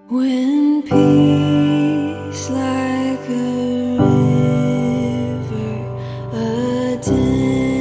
When peace like a river attended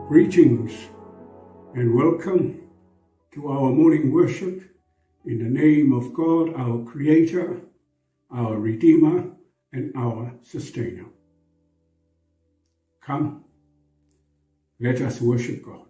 Greetings and welcome to our morning worship in the name of God, our Creator, our Redeemer, and our Sustainer. Come, let us worship God.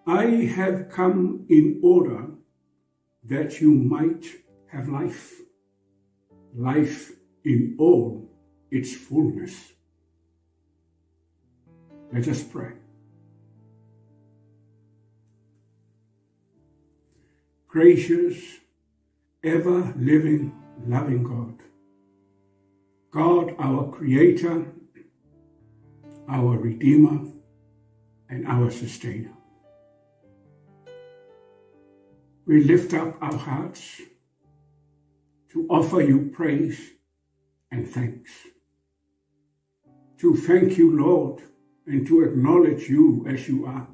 I have come in order that you might have life, life in all its fullness. Let us pray. Gracious, ever-living, loving God, God our Creator, our Redeemer, and our Sustainer. We lift up our hearts to offer you praise and thanks. To thank you, Lord, and to acknowledge you as you are.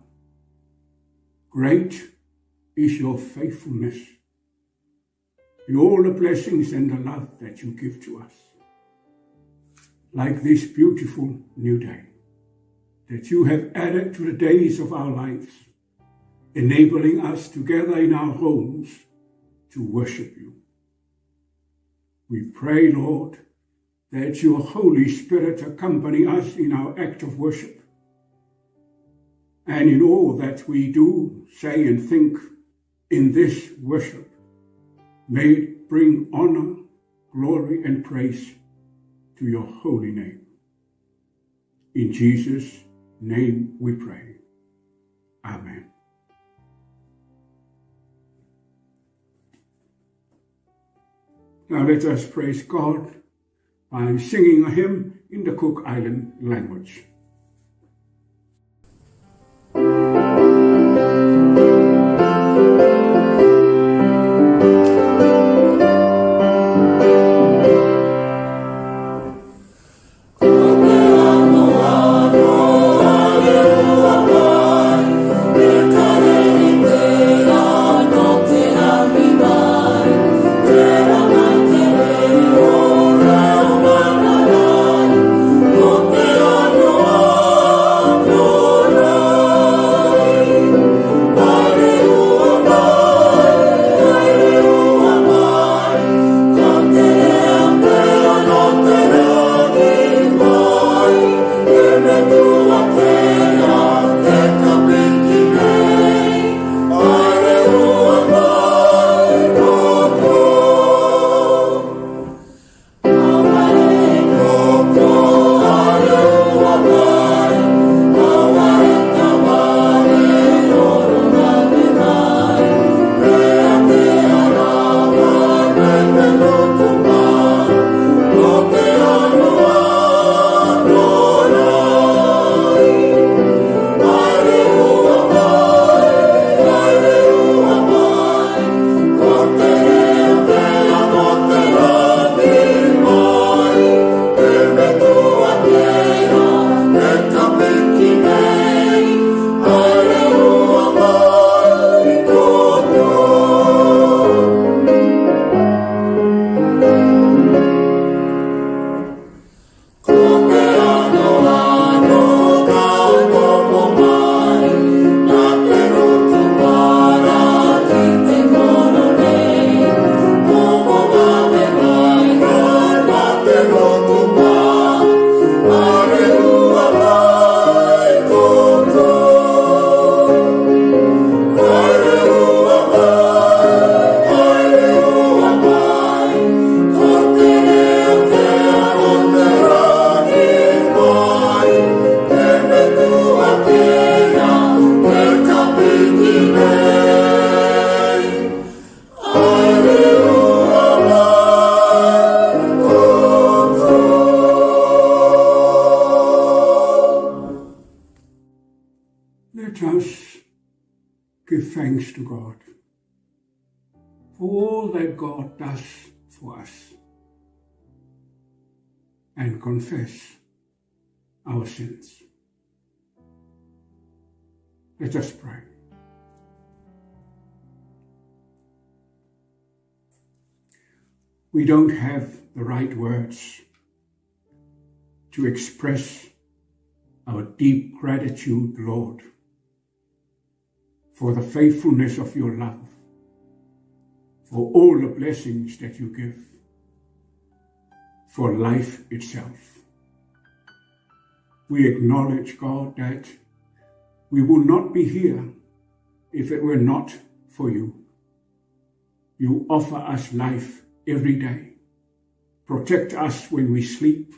Great is your faithfulness, in all the blessings and the love that you give to us. Like this beautiful new day that you have added to the days of our lives, enabling us to gather in our homes to worship you. We pray, Lord, that your Holy Spirit accompany us in our act of worship, and in all that we do, say, and think in this worship. May it bring honor, glory, and praise to your holy name. In Jesus' name we pray. Amen. Now let us praise God by singing a hymn in the Cook Island language. No Let us give thanks to God for all that God does for us and confess our sins. Let us pray. We don't have the right words to express our deep gratitude, Lord, for the faithfulness of your love, for all the blessings that you give, for life itself. We acknowledge, God, that we will not be here if it were not for you. You offer us life every day. Protect us when we sleep.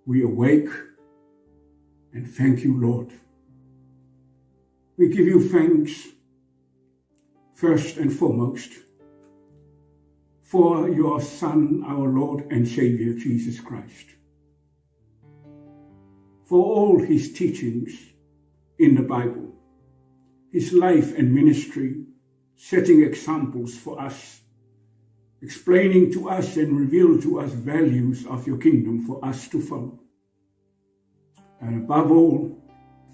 We awake. And thank you, Lord. We give you thanks, first and foremost, for your Son, our Lord and Savior, Jesus Christ. For all his teachings in the Bible, his life and ministry, setting examples for us, explaining to us and reveal to us values of your kingdom for us to follow. And above all,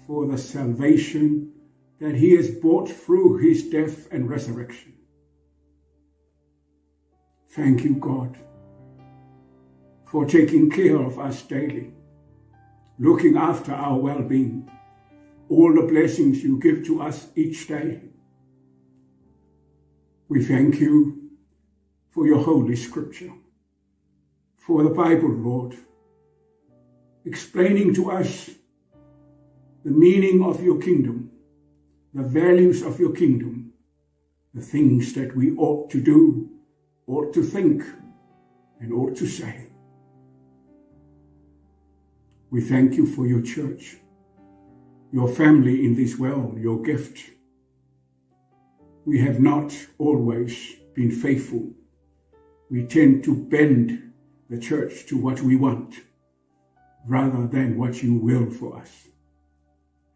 for the salvation that he has brought through his death and resurrection. Thank you, God, for taking care of us daily, looking after our well-being, all the blessings you give to us each day. We thank you for your Holy Scripture, for the Bible, Lord, explaining to us the meaning of your kingdom, the values of your kingdom, the things that we ought to do, ought to think, and ought to say. We thank you for your church, your family in this world, your gift. We have not always been faithful. We tend to bend the church to what we want, rather than what you will for us.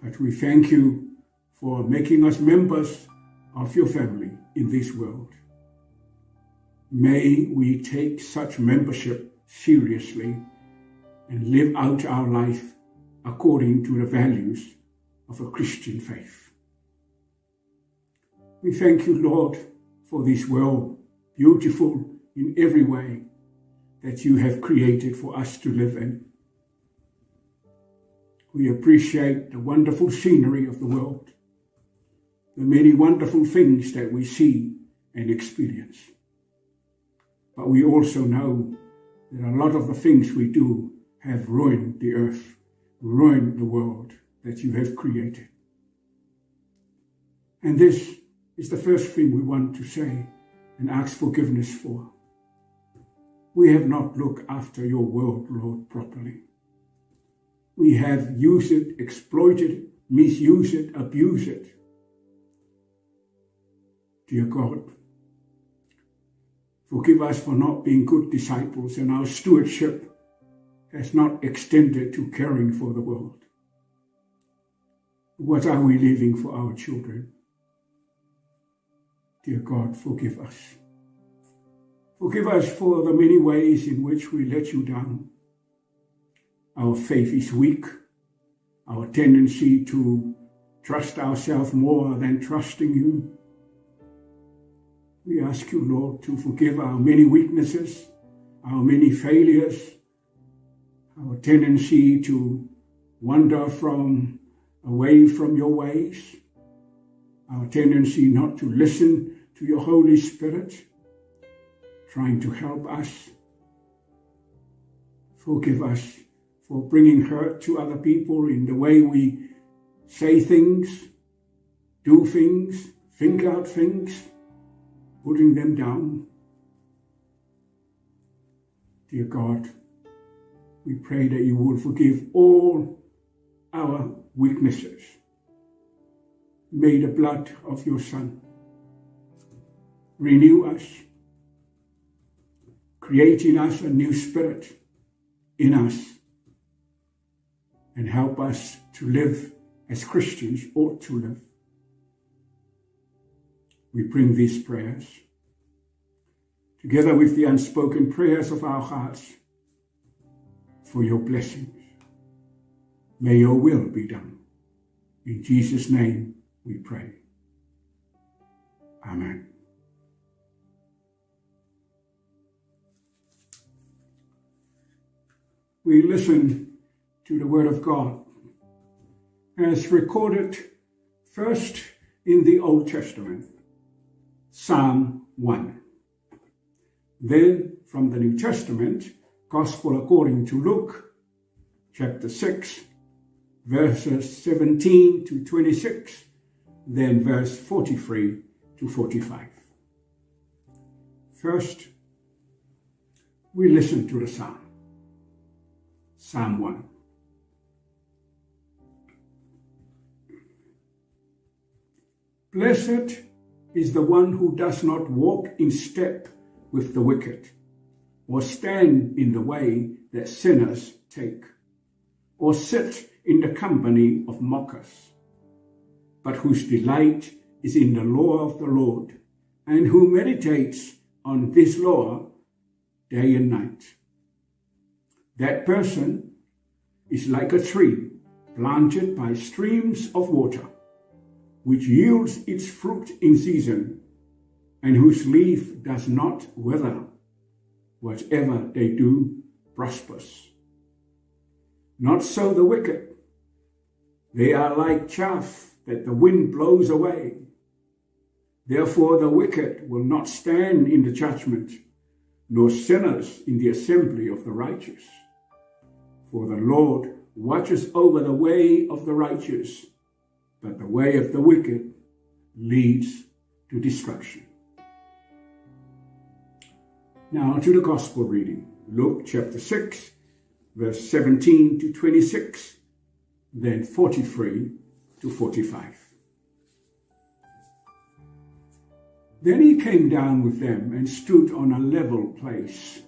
But we thank you for making us members of your family in this world. May we take such membership seriously and live out our life according to the values of a Christian faith. We thank you, Lord, for this world, beautiful in every way, that you have created for us to live in. We appreciate the wonderful scenery of the world, the many wonderful things that we see and experience. But we also know that a lot of the things we do have ruined the earth, ruined the world that you have created. And this is the first thing we want to say and ask forgiveness for. We have not looked after your world, Lord, properly. We have used it, exploited it, misused it, abused it. Dear God, forgive us for not being good disciples, and our stewardship has not extended to caring for the world. What are we leaving for our children? Dear God, forgive us. Forgive us for the many ways in which we let you down. Our faith is weak. Our tendency to trust ourselves more than trusting you. We ask you, Lord, to forgive our many weaknesses, our many failures, our tendency to wander away from your ways, our tendency not to listen to your Holy Spirit, trying to help us. Forgive us for bringing hurt to other people in the way we say things, do things, think out things, putting them down. Dear God, we pray that you will forgive all our weaknesses. May the blood of your Son renew us, create in us a new spirit in us, and help us to live as Christians ought to live. We bring these prayers, together with the unspoken prayers of our hearts, for your blessings. May your will be done. In Jesus' name we pray. Amen. We listen to the Word of God as recorded first in the Old Testament, Psalm 1. Then from the New Testament, Gospel according to Luke, chapter 6, verses 17 to 26, then verse 43 to 45. First, we listen to the Psalm. Psalm 1. Blessed is the one who does not walk in step with the wicked, or stand in the way that sinners take, or sit in the company of mockers, but whose delight is in the law of the Lord, and who meditates on this law day and night. That person is like a tree planted by streams of water, which yields its fruit in season, and whose leaf does not wither. Whatever they do prospers. Not so the wicked. They are like chaff that the wind blows away. Therefore the wicked will not stand in the judgment, nor sinners in the assembly of the righteous. For the Lord watches over the way of the righteous, but the way of the wicked leads to destruction. Now to the Gospel reading, Luke chapter 6, verse 17 to 26, then 43 to 45. Then he came down with them and stood on a level place.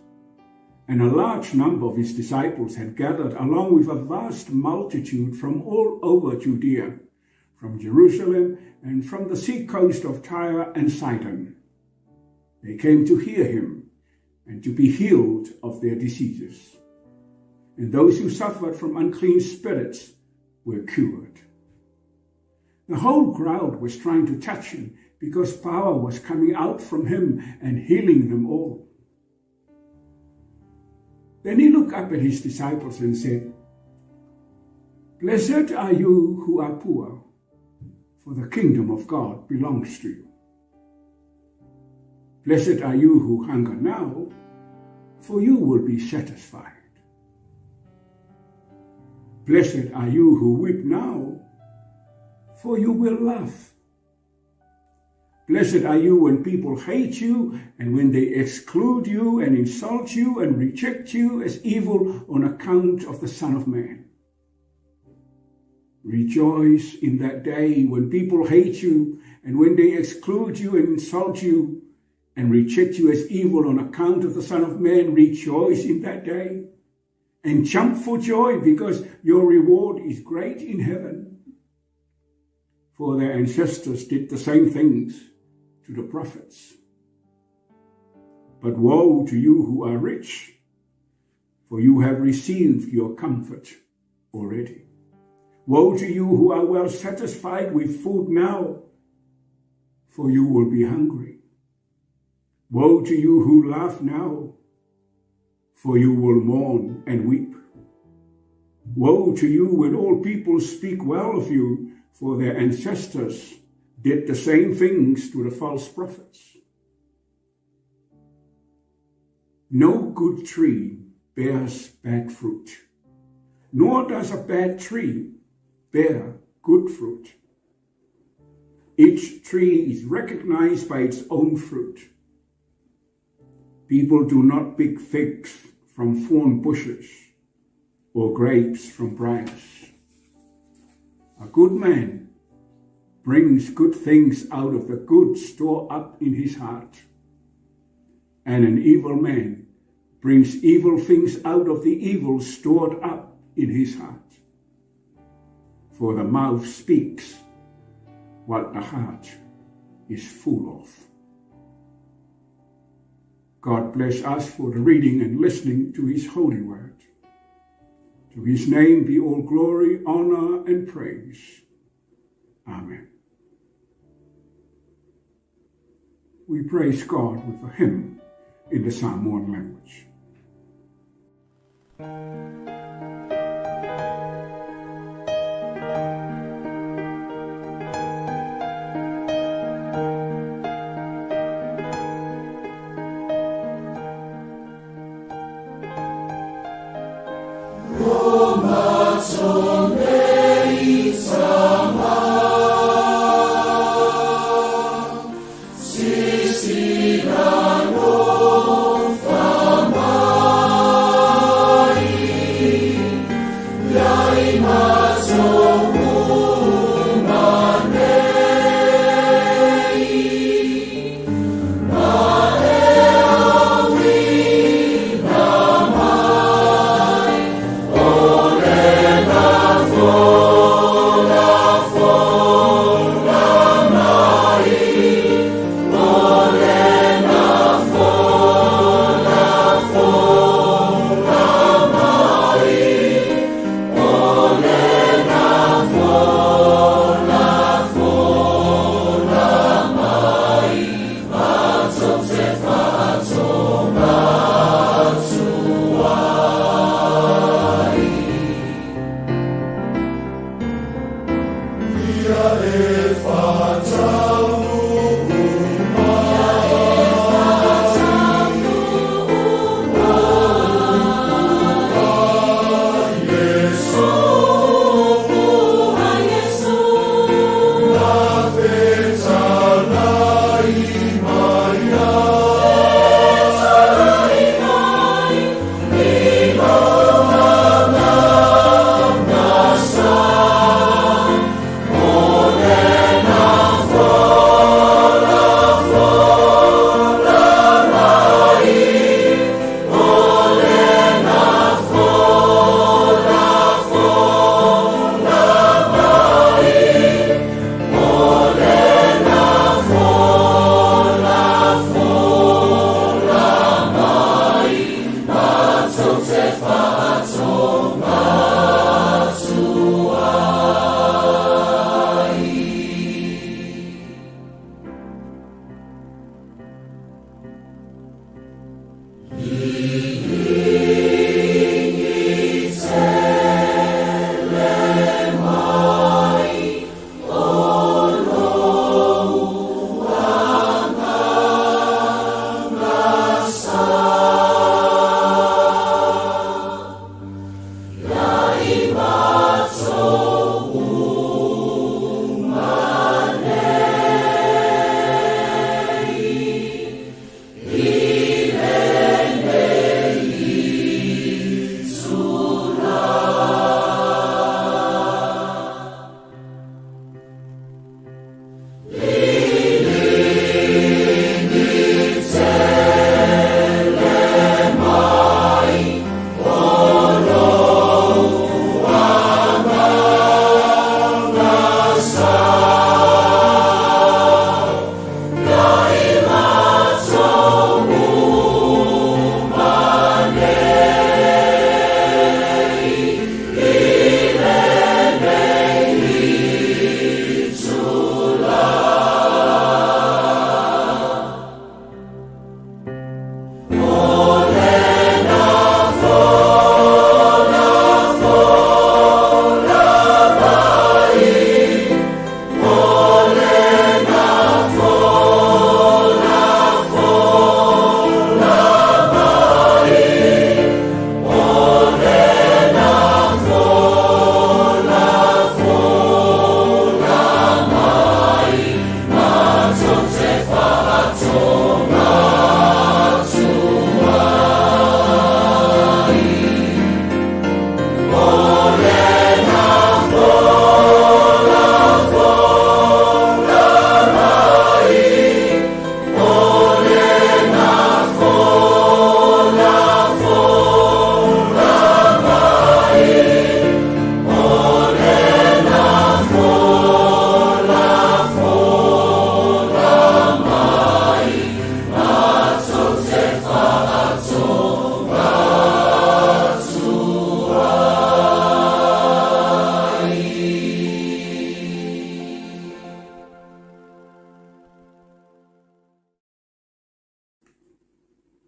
And a large number of his disciples had gathered, along with a vast multitude from all over Judea, from Jerusalem and from the seacoast of Tyre and Sidon. They came to hear him and to be healed of their diseases. And those who suffered from unclean spirits were cured. The whole crowd was trying to touch him because power was coming out from him and healing them all. Then he looked up at his disciples and said, "Blessed are you who are poor, for the kingdom of God belongs to you. Blessed are you who hunger now, for you will be satisfied. Blessed are you who weep now, for you will laugh. Blessed are you when people hate you and when they exclude you and insult you and reject you as evil on account of the Son of Man. Rejoice in that day when people hate you and when they exclude you and insult you and reject you as evil on account of the Son of Man. Rejoice in that day and jump for joy, because your reward is great in heaven. For their ancestors did the same things to the prophets. But woe to you who are rich, for you have received your comfort already. Woe to you who are well satisfied with food now, for you will be hungry. Woe to you who laugh now, for you will mourn and weep. Woe to you when all people speak well of you, for their ancestors did the same things to the false prophets. No good tree bears bad fruit, nor does a bad tree bear good fruit. Each tree is recognized by its own fruit. People do not pick figs from thorn bushes or grapes from briars. A good man brings good things out of the good stored up in his heart, and an evil man brings evil things out of the evil stored up in his heart. for the mouth speaks what the heart is full of. God bless us for the reading and listening to his holy word. To his name be all glory, honor, and praise. Amen. We praise God with a hymn in the Samoan language. For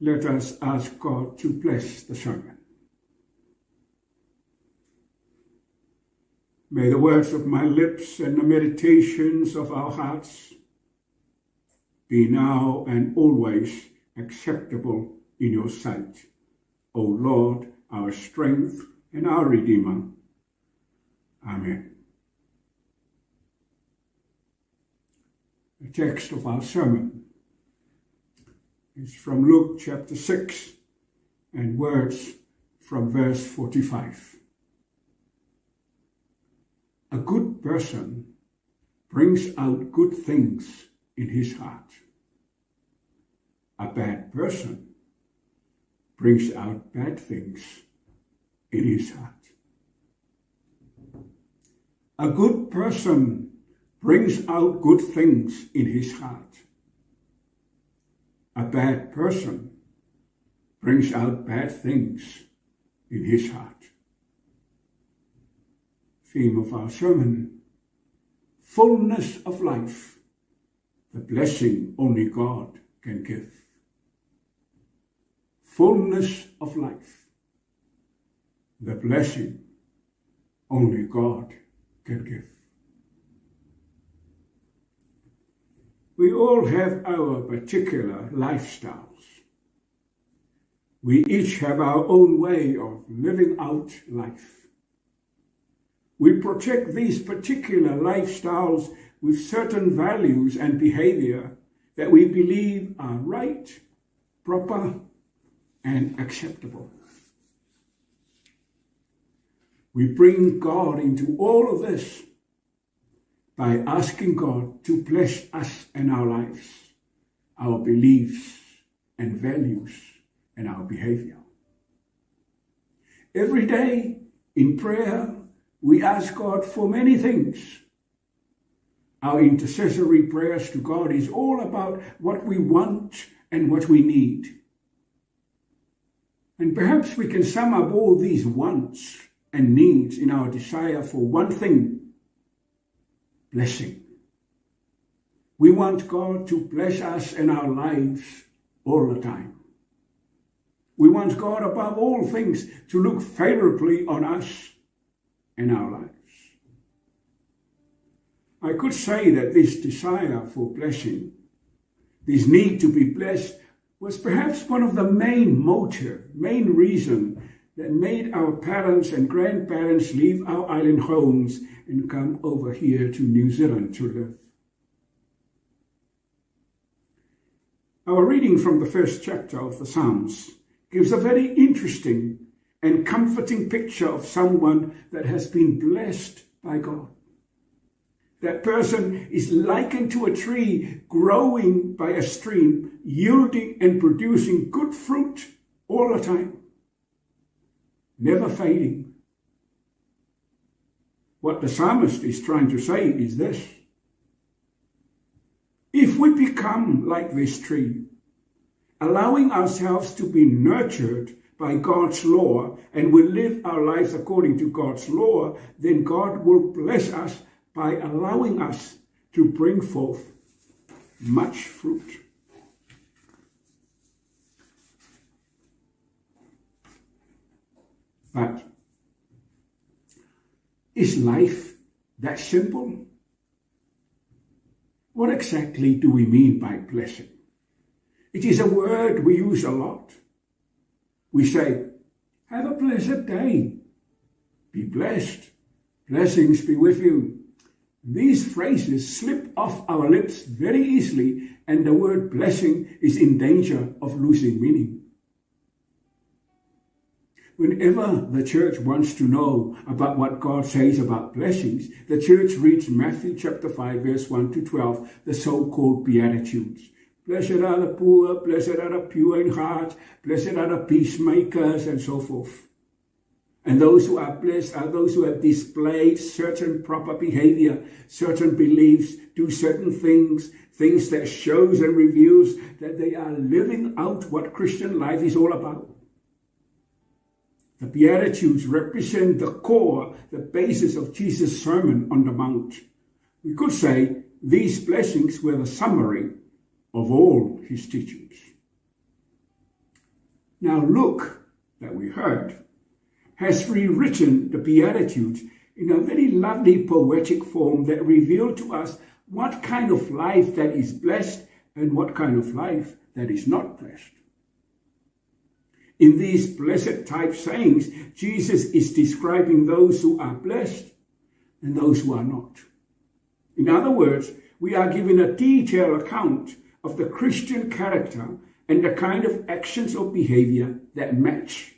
Let us ask God to bless the sermon. May the words of my lips and the meditations of our hearts be now and always acceptable in your sight, O Lord, our strength and our Redeemer. Amen. The text of our sermon is from Luke chapter 6 and words from verse 45. A good person brings out good things in his heart. A bad person brings out bad things in his heart. A good person brings out good things in his heart. A bad person brings out bad things in his heart. Theme of our sermon: fullness of life, the blessing only God can give. Fullness of life, the blessing only God can give. We all have our particular lifestyles. We each have our own way of living out life. We protect these particular lifestyles with certain values and behavior that we believe are right, proper, and acceptable. We bring God into all of this by asking God to bless us and our lives, our beliefs and values, and our behavior. Every day in prayer, we ask God for many things. Our intercessory prayers to God is all about what we want and what we need. And perhaps we can sum up all these wants and needs in our desire for one thing: blessing. We want God to bless us and our lives all the time. We want God above all things to look favorably on us and our lives. I could say that this desire for blessing, this need to be blessed, was perhaps one of the main reason that made our parents and grandparents leave our island homes and come over here to New Zealand to live. Our reading from the first chapter of the Psalms gives a very interesting and comforting picture of someone that has been blessed by God. That person is likened to a tree growing by a stream, yielding and producing good fruit all the time, never fading. What the psalmist is trying to say is this: if we become like this tree, allowing ourselves to be nurtured by God's law, and we live our lives according to God's law, then God will bless us by allowing us to bring forth much fruit. But is life that simple? What exactly do we mean by blessing? It is a word we use a lot. We say, have a blessed day. Be blessed. Blessings be with you. These phrases slip off our lips very easily, and the word blessing is in danger of losing meaning. Whenever the church wants to know about what God says about blessings, the church reads Matthew chapter 5, verse 1 to 12, the so-called Beatitudes. Blessed are the poor, blessed are the pure in heart, blessed are the peacemakers, and so forth. And those who are blessed are those who have displayed certain proper behavior, certain beliefs, do certain things that shows and reveals that they are living out what Christian life is all about. The Beatitudes represent the core, the basis of Jesus' Sermon on the Mount. We could say these blessings were the summary of all his teachings. Now Luke, that we heard, has rewritten the Beatitudes in a very lovely poetic form that reveal to us what kind of life that is blessed and what kind of life that is not blessed. In these blessed type sayings, Jesus is describing those who are blessed and those who are not. In other words, we are given a detailed account of the Christian character and the kind of actions or behavior that match.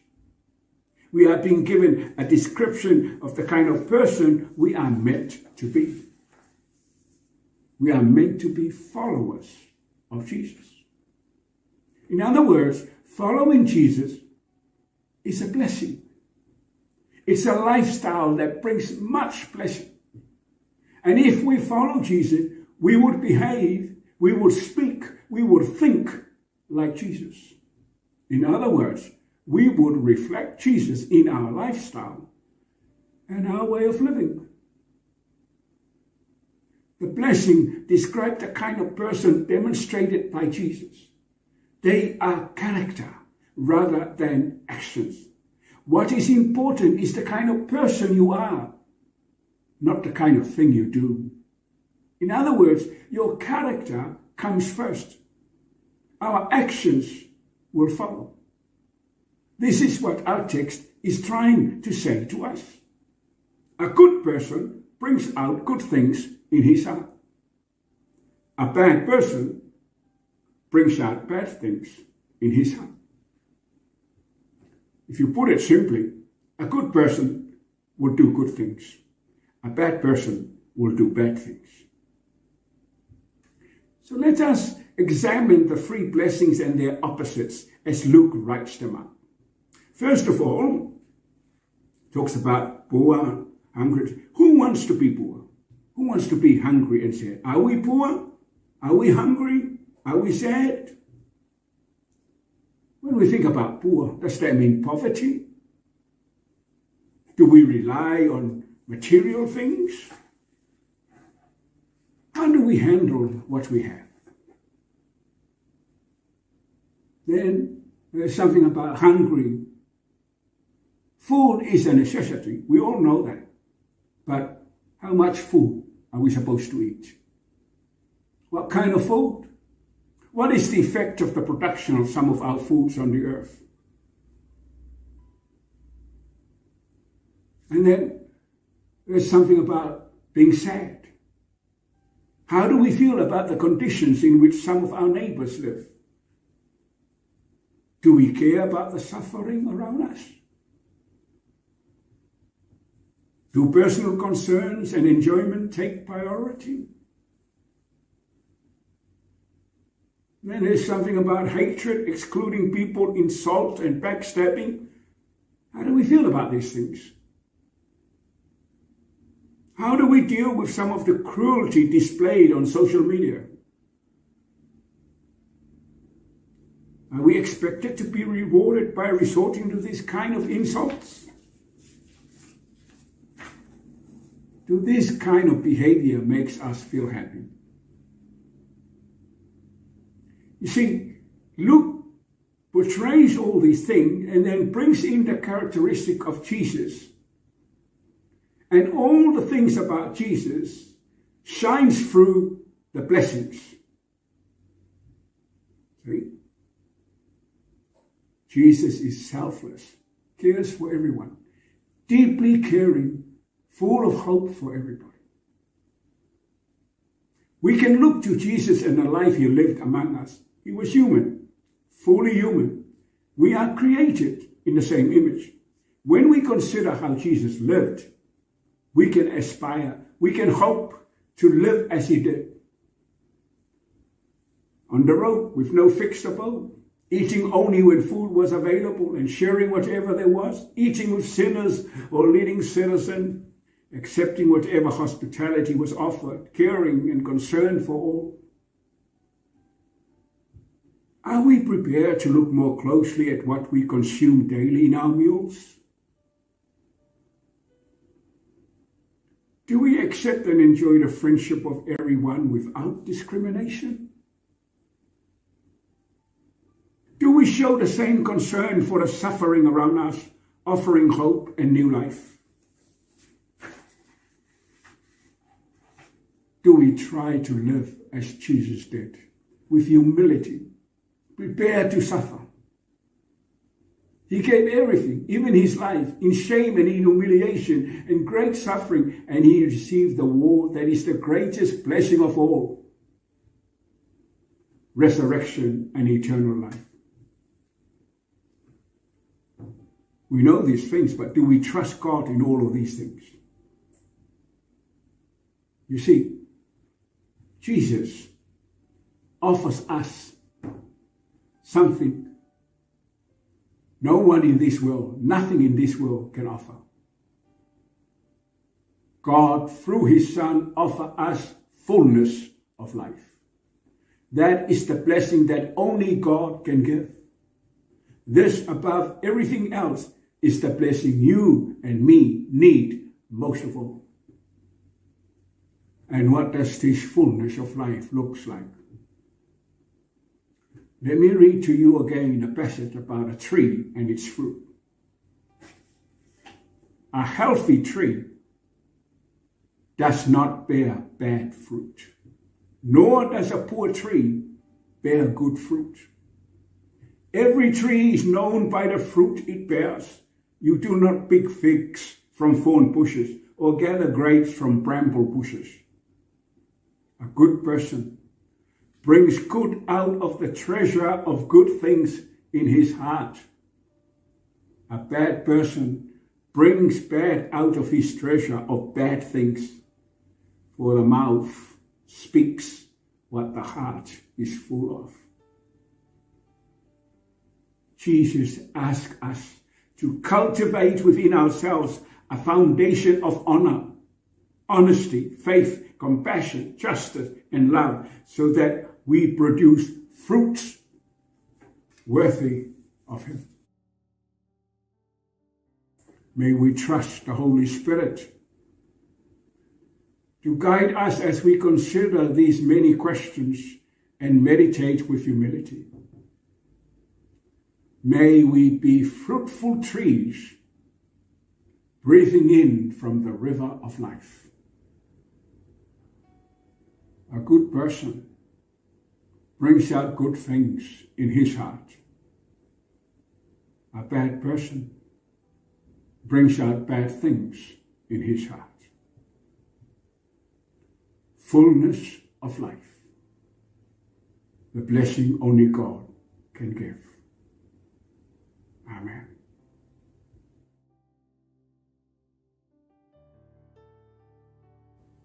We are being given a description of the kind of person we are meant to be. We are meant to be followers of Jesus. In other words, following Jesus is a blessing. It's a lifestyle that brings much blessing. And if we follow Jesus, we would behave, we would speak, we would think like Jesus. In other words, we would reflect Jesus in our lifestyle and our way of living. The blessing describes the kind of person demonstrated by Jesus. They are character rather than actions. What is important is the kind of person you are, not the kind of thing you do. In other words, your character comes first. Our actions will follow. This is what our text is trying to say to us. A good person brings out good things in his heart. A bad person brings out bad things in his heart. If you put it simply, a good person will do good things. A bad person will do bad things. So let us examine the three blessings and their opposites as Luke writes them up. First of all, talks about poor, hungry. Who wants to be poor? Who wants to be hungry and sad? Are we poor? Are we hungry? Are we sad? When we think about poor, does that mean poverty? Do we rely on material things? How do we handle what we have? Then there's something about hungry. Food is a necessity. We all know that. But how much food are we supposed to eat? What kind of food? What is the effect of the production of some of our foods on the earth? And then there's something about being sad. How do we feel about the conditions in which some of our neighbors live? Do we care about the suffering around us? Do personal concerns and enjoyment take priority? Then there's something about hatred, excluding people, insult and backstabbing. How do we feel about these things? How do we deal with some of the cruelty displayed on social media? Are we expected to be rewarded by resorting to this kind of insults? Do this kind of behavior makes us feel happy? You see, Luke portrays all these things and then brings in the characteristic of Jesus. And all the things about Jesus shines through the blessings. See? Jesus is selfless, cares for everyone, deeply caring, full of hope for everybody. We can look to Jesus and the life he lived among us. He was human, fully human. We are created in the same image. When we consider how Jesus lived, we can aspire, we can hope to live as he did. On the road with no fixed abode, eating only when food was available and sharing whatever there was, eating with sinners or leading sinners in, accepting whatever hospitality was offered, caring and concerned for all. Are we prepared to look more closely at what we consume daily in our meals? Do we accept and enjoy the friendship of everyone without discrimination? Do we show the same concern for the suffering around us, offering hope and new life? Do we try to live as Jesus did, with humility, prepared to suffer? He gave everything, even his life, in shame and in humiliation and great suffering, and he received the reward that is the greatest blessing of all: resurrection and eternal life. We know these things, but do we trust God in all of these things? You see, Jesus offers us something no one in this world, nothing in this world can offer. God, through his Son, offers us fullness of life. That is the blessing that only God can give. This, above everything else, is the blessing you and me need most of all. And what does this fullness of life look like? Let me read to you again a passage about a tree and its fruit. A healthy tree does not bear bad fruit, nor does a poor tree bear good fruit. Every tree is known by the fruit it bears. You do not pick figs from thorn bushes or gather grapes from bramble bushes. A good person brings good out of the treasure of good things in his heart. A bad person brings bad out of his treasure of bad things, for the mouth speaks what the heart is full of. Jesus asks us to cultivate within ourselves a foundation of honor, honesty, faith, compassion, justice, and love, so that we produce fruits worthy of him. May we trust the Holy Spirit to guide us as we consider these many questions and meditate with humility. May we be fruitful trees, breathing in from the river of life. A good person brings out good things in his heart. A bad person brings out bad things in his heart. Fullness of life, the blessing only God can give. Amen.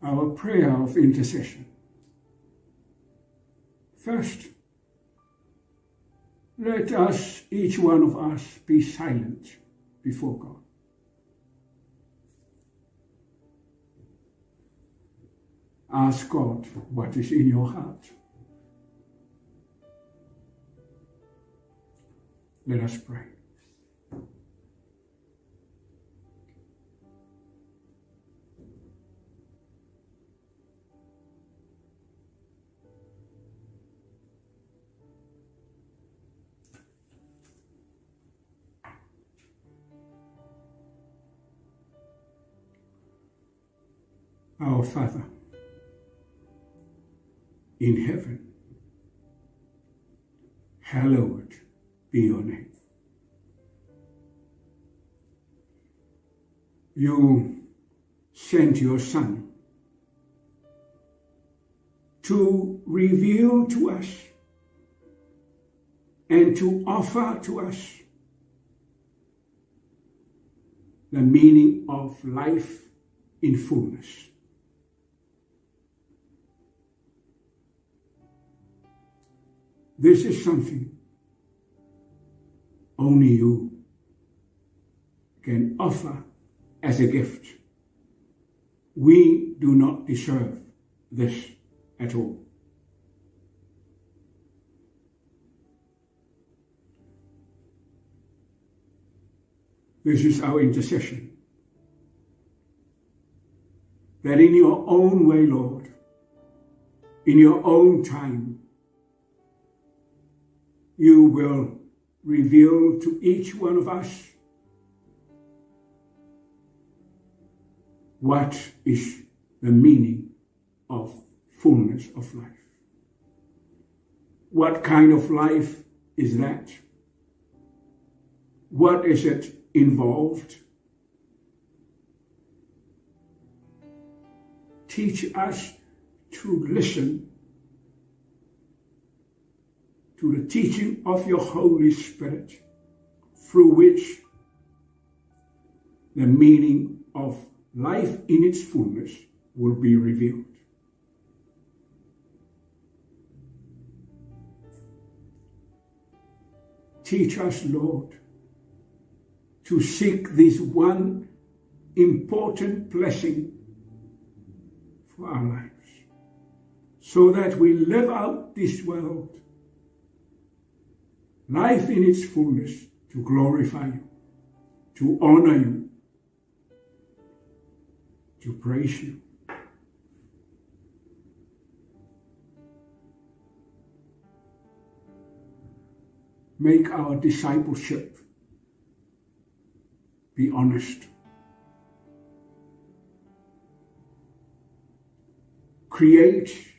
Our prayer of intercession. First, let us, each one of us, be silent before God. Ask God what is in your heart. Let us pray. Our Father, in heaven, hallowed be your name. You sent your Son to reveal to us and to offer to us the meaning of life in fullness. This is something only you can offer as a gift. We do not deserve this at all. This is our intercession. That in your own way, Lord, in your own time, you will reveal to each one of us what is the meaning of fullness of life. What kind of life is that? What is it involved? Teach us to listen to the teaching of your Holy Spirit, through which the meaning of life in its fullness will be revealed. Teach us, Lord, to seek this one important blessing for our lives, so that we live out this world, life in its fullness, to glorify you, to honor you, to praise you. Make our discipleship be honest. Create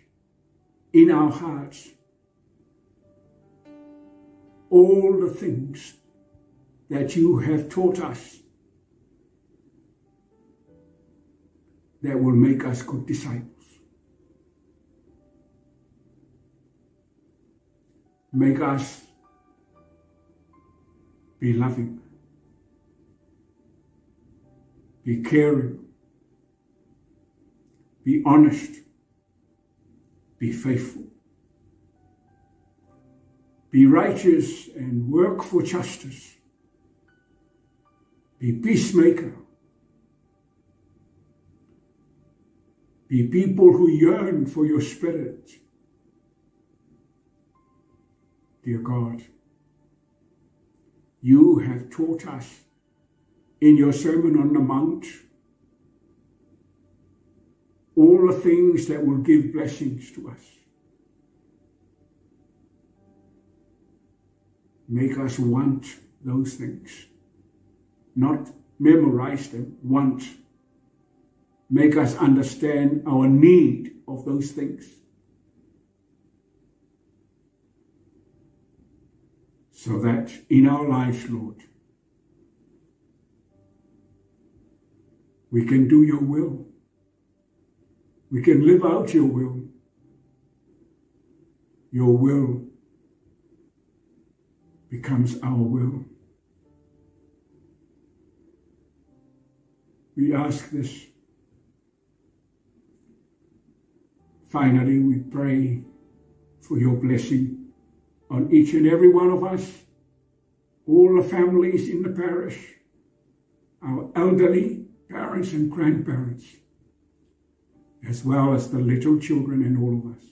in our hearts all the things that you have taught us that will make us good disciples. Make us be loving, be caring, be honest, be faithful, be righteous and work for justice, be peacemaker, be people who yearn for your Spirit. Dear God, you have taught us in your Sermon on the Mount all the things that will give blessings to us. Make us want those things, not memorize them, want. Make us understand our need of those things, so that in our lives, Lord, we can do your will. We can live out your will. Your will becomes our will. We ask this. Finally, we pray for your blessing on each and every one of us, all the families in the parish, our elderly parents and grandparents, as well as the little children and all of us.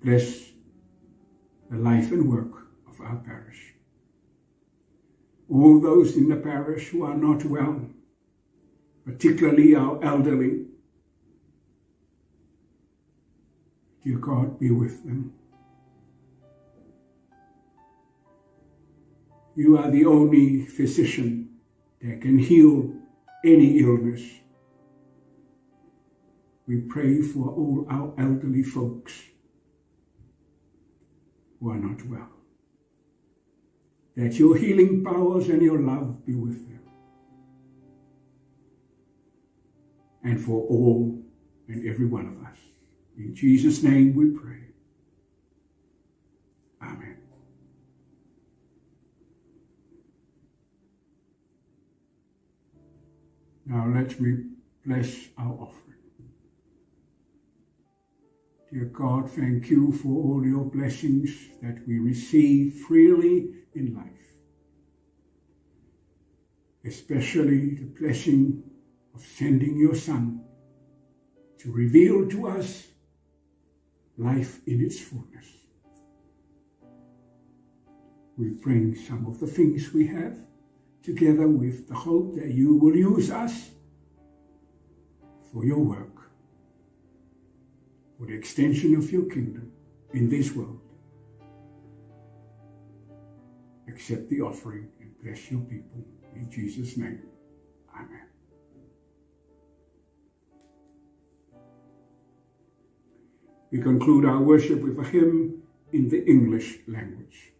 Bless the life and work of our parish. All those in the parish who are not well, particularly our elderly, dear God, be with them. You are the only physician that can heal any illness. We pray for all our elderly folks who are not well, that your healing powers and your love be with them. And for all and every one of us. In Jesus' name we pray. Amen. Now let me bless our offering. Dear God, thank you for all your blessings that we receive freely in life. Especially the blessing of sending your Son to reveal to us life in its fullness. We bring some of the things we have together with the hope that you will use us for your work. for the extension of your kingdom in this world. Accept the offering and bless your people. In Jesus' name, amen. We conclude our worship with a hymn in the English language.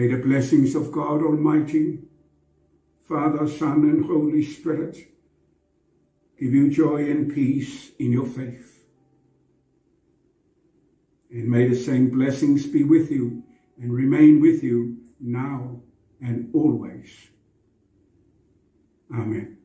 May the blessings of God Almighty, Father, Son, and Holy Spirit give you joy and peace in your faith. And may the same blessings be with you and remain with you now and always. Amen.